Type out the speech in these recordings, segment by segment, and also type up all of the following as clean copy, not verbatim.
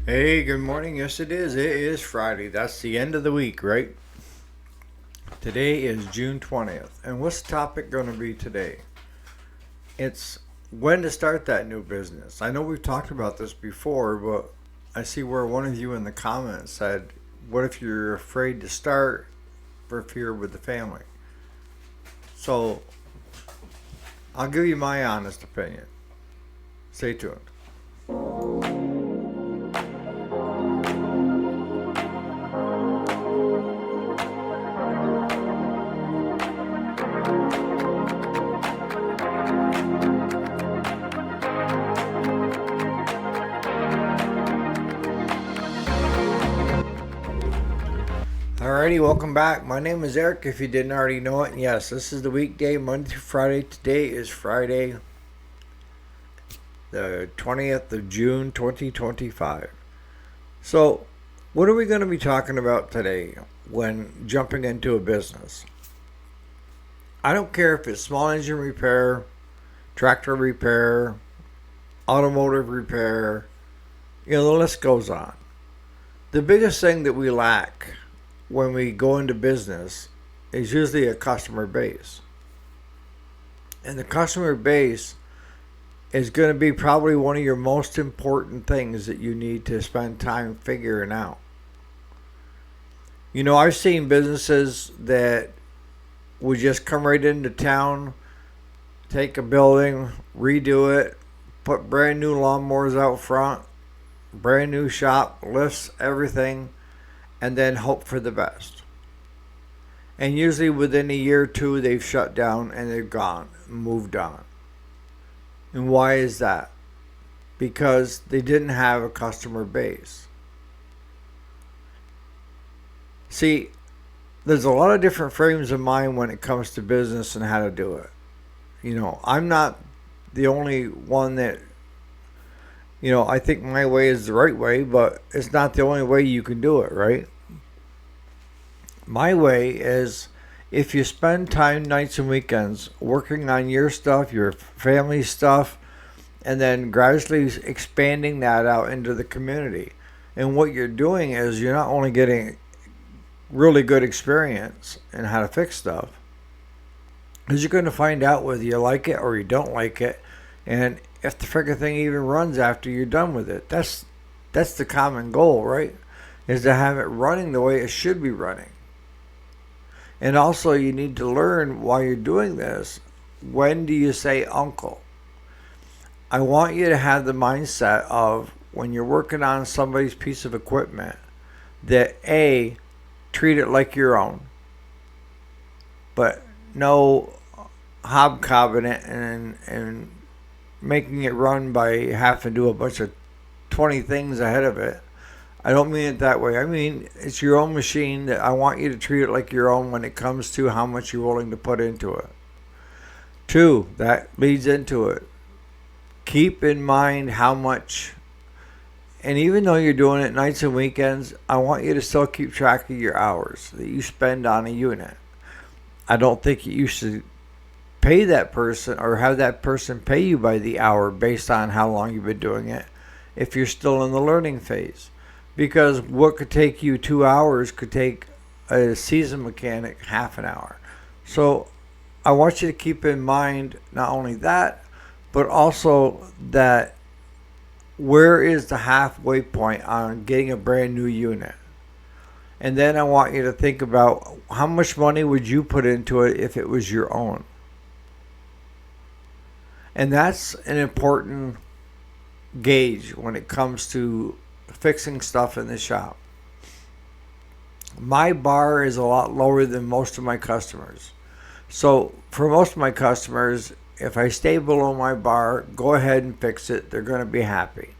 Hey, good morning. Yes, it is. It is Friday. That's the end of the week, right? Today is June 20th. And what's the topic going to be today? It's when to start that new business. I know we've talked about this before, but I see where one of you in the comments said, what if you're afraid to start for fear with the family? So I'll give you my honest opinion. Stay tuned. Alrighty, welcome back. My name is Eric, if you didn't already know it. And yes, this is the weekday, Monday through Friday. Today is Friday, the 20th of June, 2025. So, what are we going to be talking about today when jumping into a business? I don't care if it's small engine repair, tractor repair, automotive repair, the list goes on. The biggest thing that we lack when we go into business is usually a customer base. And the customer base is going to be probably one of your most important things that you need to spend time figuring out. I've seen businesses that would just come right into town, take a building, redo it, put brand new lawnmowers out front, brand new shop, lifts, everything, and then hope for the best. And usually within a year or two, they've shut down and they're gone, moved on. And why is that? Because they didn't have a customer base. See, there's a lot of different frames of mind when it comes to business and how to do it. I'm not the only one that, I think my way is the right way, but it's not the only way you can do it, right? My way is if you spend time nights and weekends working on your stuff, your family stuff, and then gradually expanding that out into the community. And what you're doing is you're not only getting really good experience in how to fix stuff, because you're going to find out whether you like it or you don't like it, and if the freaking thing even runs after you're done with it. That's the common goal, right? Is to have it running the way it should be running. And also, you need to learn while you're doing this, when do you say uncle? I want you to have the mindset of when you're working on somebody's piece of equipment that A, treat it like your own, but no hobcobbing it and making it run by having to do a bunch of 20 things ahead of it. I don't mean it that way. I mean, it's your own machine that I want you to treat it like your own when it comes to how much you're willing to put into it. Two, that leads into it. Keep in mind how much, and even though you're doing it nights and weekends, I want you to still keep track of your hours that you spend on a unit. I don't think you should pay that person or have that person pay you by the hour based on how long you've been doing it if you're still in the learning phase. Because what could take you 2 hours could take a seasoned mechanic half an hour. So I want you to keep in mind not only that, but also that where is the halfway point on getting a brand new unit. And then I want you to think about how much money would you put into it if it was your own. And that's an important gauge when it comes to fixing stuff in the shop. My bar is a lot lower than most of my customers. So for most of my customers, if I stay below my bar, go ahead and fix it. They're going to be happy.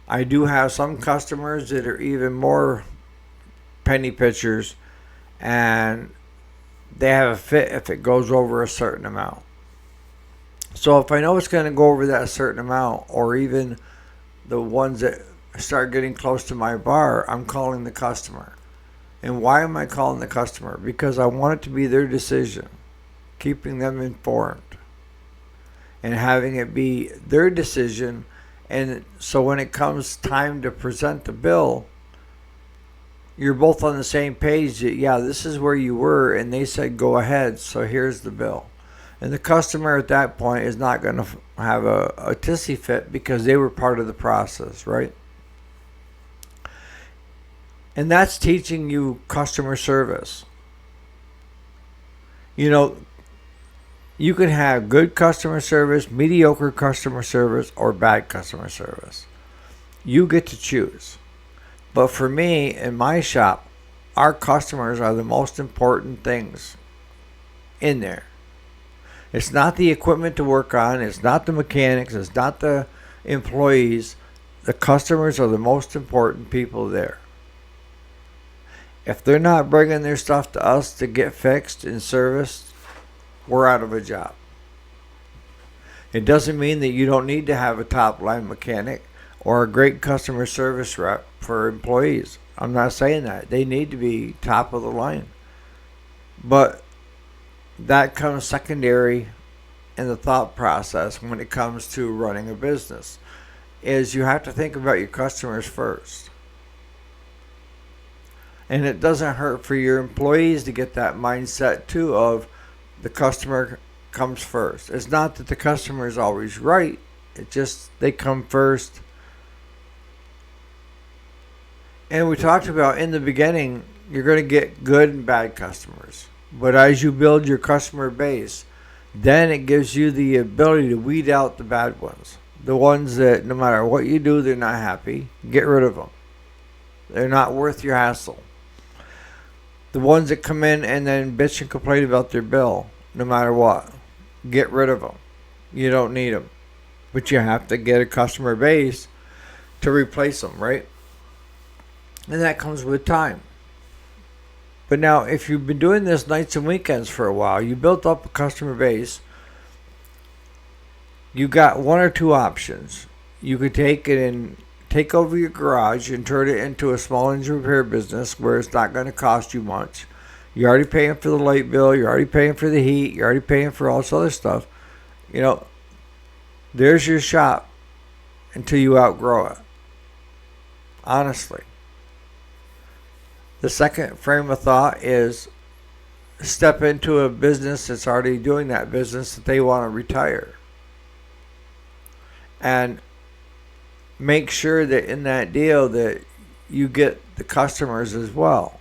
I do have some customers that are even more penny pitchers, and they have a fit if it goes over a certain amount. So if I know it's going to go over that certain amount, or even the ones that start getting close to my bar, I'm calling the customer. And why am I calling the customer? Because I want it to be their decision, keeping them informed, and having it be their decision And so when it comes time to present the bill, you're both on the same page that, yeah, this is where you were, and they said go ahead, so here's the bill. And the customer at that point is not going to have a tissy fit because they were part of the process, right? And that's teaching you customer service. You know, you can have good customer service, mediocre customer service, or bad customer service. You get to choose. But for me, in my shop, our customers are the most important things in there. It's not the equipment to work on. It's not the mechanics. It's not the employees. The customers are the most important people there. If they're not bringing their stuff to us to get fixed and serviced, we're out of a job. It doesn't mean that you don't need to have a top line mechanic or a great customer service rep for employees. I'm not saying that. They need to be top of the line. But that comes secondary in the thought process when it comes to running a business, is you have to think about your customers first. And it doesn't hurt for your employees to get that mindset too of the customer comes first. It's not that the customer is always right. It just they come first. And we talked about in the beginning, you're going to get good and bad customers. But as you build your customer base, then it gives you the ability to weed out the bad ones. The ones that no matter what you do, they're not happy. Get rid of them. They're not worth your hassle. The ones that come in and then bitch and complain about their bill, no matter what, get rid of them. You don't need them. But you have to get a customer base to replace them, right? And that comes with time. But now, if you've been doing this nights and weekends for a while, you built up a customer base, you got one or two options. You could take it and take over your garage and turn it into a small engine repair business where it's not going to cost you much. You're already paying for the light bill. You're already paying for the heat. You're already paying for all this other stuff. You know, there's your shop until you outgrow it. Honestly. The second frame of thought is step into a business that's already doing that business that they want to retire. And make sure that in that deal that you get the customers as well.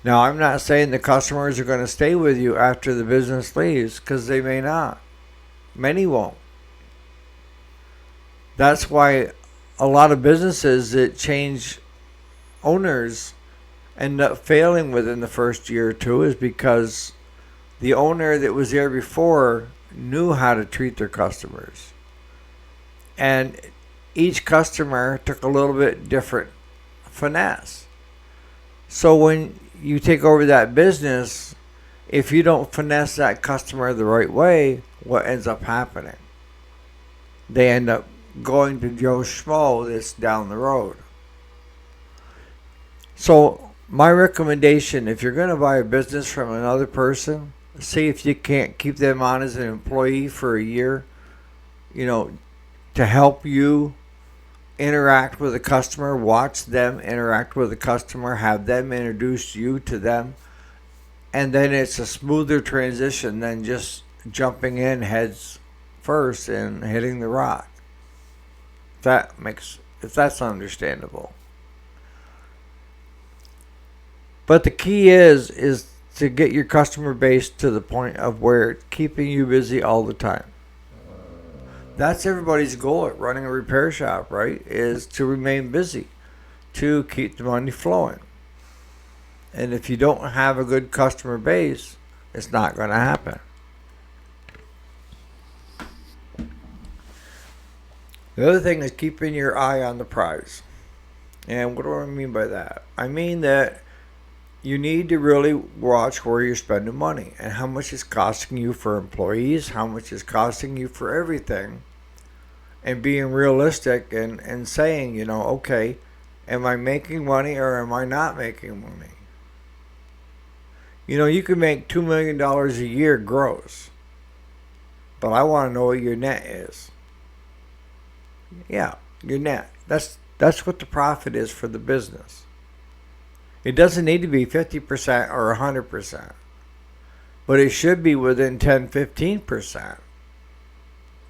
Now, I'm not saying the customers are going to stay with you after the business leaves, because they may not. Many won't. That's why a lot of businesses that change owners end up failing within the first year or two, is because the owner that was there before knew how to treat their customers. And each customer took a little bit different finesse. So when you take over that business, if you don't finesse that customer the right way, what ends up happening? They end up going to Joe Schmo that's down the road. So my recommendation, if you're going to buy a business from another person, see if you can't keep them on as an employee for a year, to help you interact with the customer, watch them interact with the customer, have them introduce you to them, and then it's a smoother transition than just jumping in heads first and hitting the rock. If that's understandable. But the key is to get your customer base to the point of where it's keeping you busy all the time. That's everybody's goal at running a repair shop, right? Is to remain busy, to keep the money flowing. And if you don't have a good customer base, it's not going to happen. The other thing is keeping your eye on the prize. And what do I mean by that? I mean that you need to really watch where you're spending money and how much it's costing you for employees, how much it's costing you for everything, and being realistic and saying, okay, am I making money or am I not making money? You can make $2 million a year gross, but I want to know what your net is. Yeah, your net. That's what the profit is for the business. It doesn't need to be 50% or 100%, but it should be within 10-15%.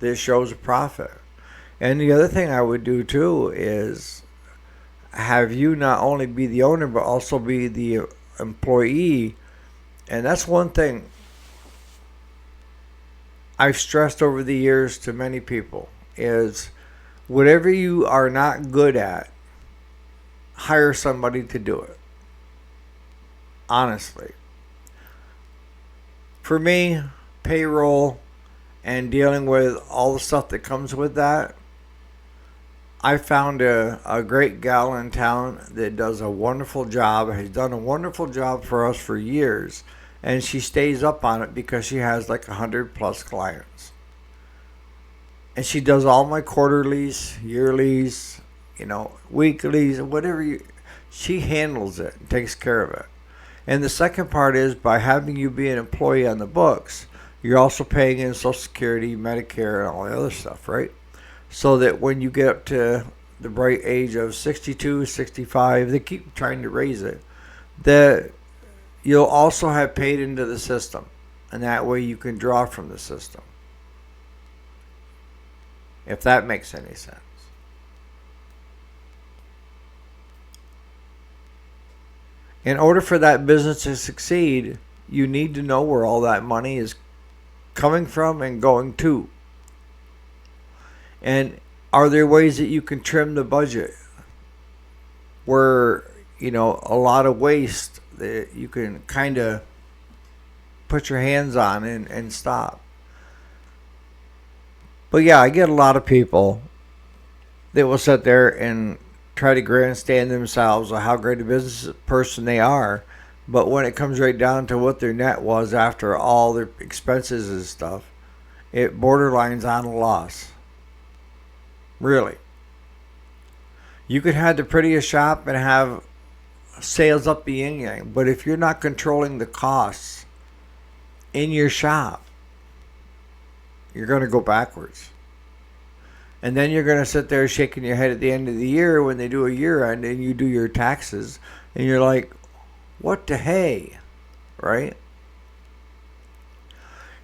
This shows a profit. And the other thing I would do too is have you not only be the owner but also be the employee. And that's one thing I've stressed over the years to many people is whatever you are not good at, hire somebody to do it. Honestly. For me, payroll and dealing with all the stuff that comes with that, I found a great gal in town that does a wonderful job, has done a wonderful job for us for years, and she stays up on it because she has like 100 plus clients. And she does all my quarterlies, yearlies, weeklies, she handles it and takes care of it. And the second part is by having you be an employee on the books, you're also paying in Social Security, Medicare, and all the other stuff, right? So that when you get up to the bright age of 62, 65, they keep trying to raise it, that you'll also have paid into the system. And that way you can draw from the system. If that makes any sense. In order for that business to succeed, you need to know where all that money is coming from and going to. And are there ways that you can trim the budget where, a lot of waste that you can kind of put your hands on and stop? But yeah, I get a lot of people that will sit there and try to grandstand themselves on how great a business person they are. But when it comes right down to what their net was after all their expenses and stuff, it borderlines on a loss. Really. You could have the prettiest shop and have sales up the yin yang, but if you're not controlling the costs in your shop, you're going to go backwards. And then you're going to sit there shaking your head at the end of the year when they do a year end and you do your taxes, and you're like, what the hey, right?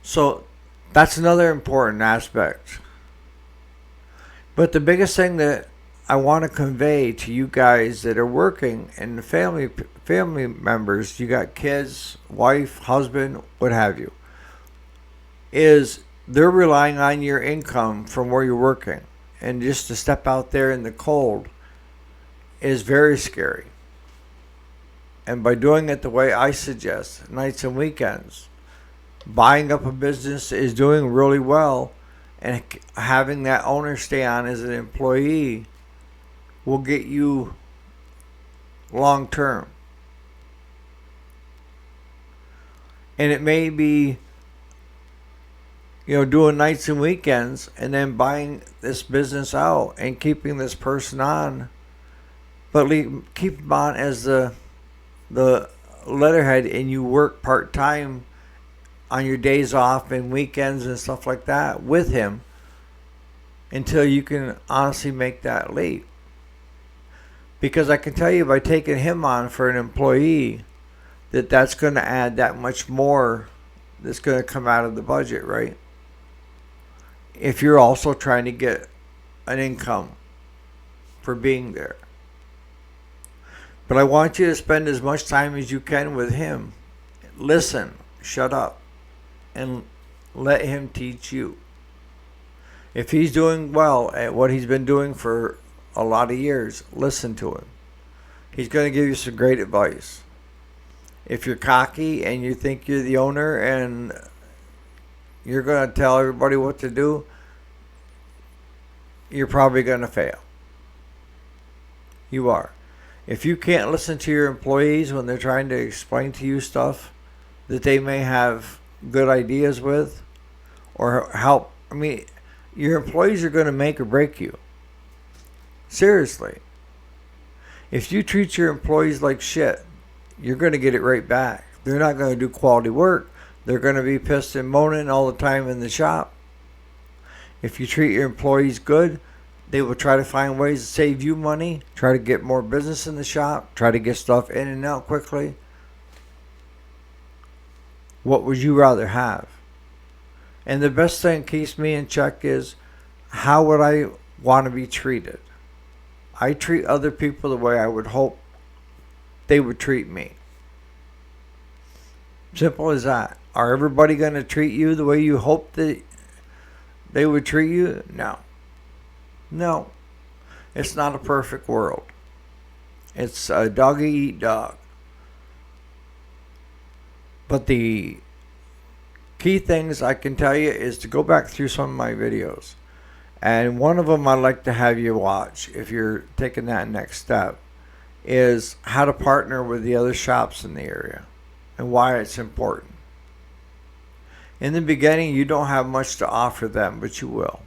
So that's another important aspect. But the biggest thing that I want to convey to you guys that are working and the family members, you got kids, wife, husband, what have you, is they're relying on your income from where you're working. And just to step out there in the cold is very scary. And by doing it the way I suggest, nights and weekends, buying up a business is doing really well, and having that owner stay on as an employee will get you long term. And it may be, doing nights and weekends and then buying this business out and keeping this person on, but keep him on as the letterhead, and you work part-time on your days off and weekends and stuff like that with him until you can honestly make that leap. Because I can tell you by taking him on for an employee that's going to add that much more that's going to come out of the budget, right? If you're also trying to get an income for being there. But I want you to spend as much time as you can with him. Listen, shut up, and let him teach you. If he's doing well at what he's been doing for a lot of years, listen to him. He's going to give you some great advice. If you're cocky and you think you're the owner and you're going to tell everybody what to do, you're probably going to fail. You are. If you can't listen to your employees when they're trying to explain to you stuff that they may have good ideas with or help, your employees are going to make or break you. Seriously. If you treat your employees like shit, you're going to get it right back. They're not going to do quality work. They're going to be pissed and moaning all the time in the shop. If you treat your employees good, They will try to find ways to save you money, try to get more business in the shop, try to get stuff in and out quickly. What would you rather have? And the best thing that keeps me in check is, how would I want to be treated? I treat other people the way I would hope they would treat me. Simple as that. Are everybody going to treat you the way you hope that they would treat you? No. No. It's not a perfect world. It's a dog eat dog. But the key things I can tell you is to go back through some of my videos. And one of them I'd like to have you watch, if you're taking that next step, is how to partner with the other shops in the area and why it's important. In the beginning, you don't have much to offer them, but you will.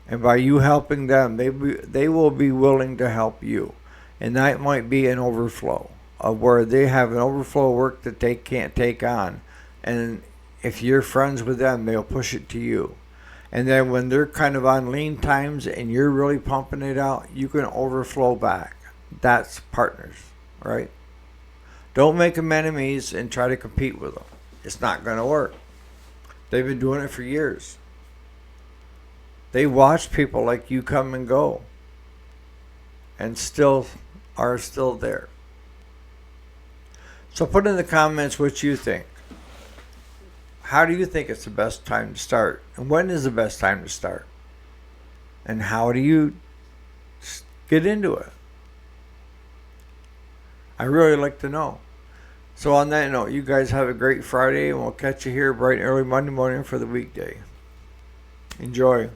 And by you helping them, they will be willing to help you. And that might be an overflow of where they have an overflow of work that they can't take on. And if you're friends with them, they'll push it to you. And then when they're kind of on lean times and you're really pumping it out, you can overflow back. That's partners, right? Don't make them enemies and try to compete with them. It's not going to work. They've been doing it for years. They watch people like you come and go and still are still there. So put in the comments what you think. How do you think it's the best time to start? And when is the best time to start? And how do you get into it? I really like to know. So on that note, you guys have a great Friday, and we'll catch you here bright and early Monday morning for the weekday. Enjoy.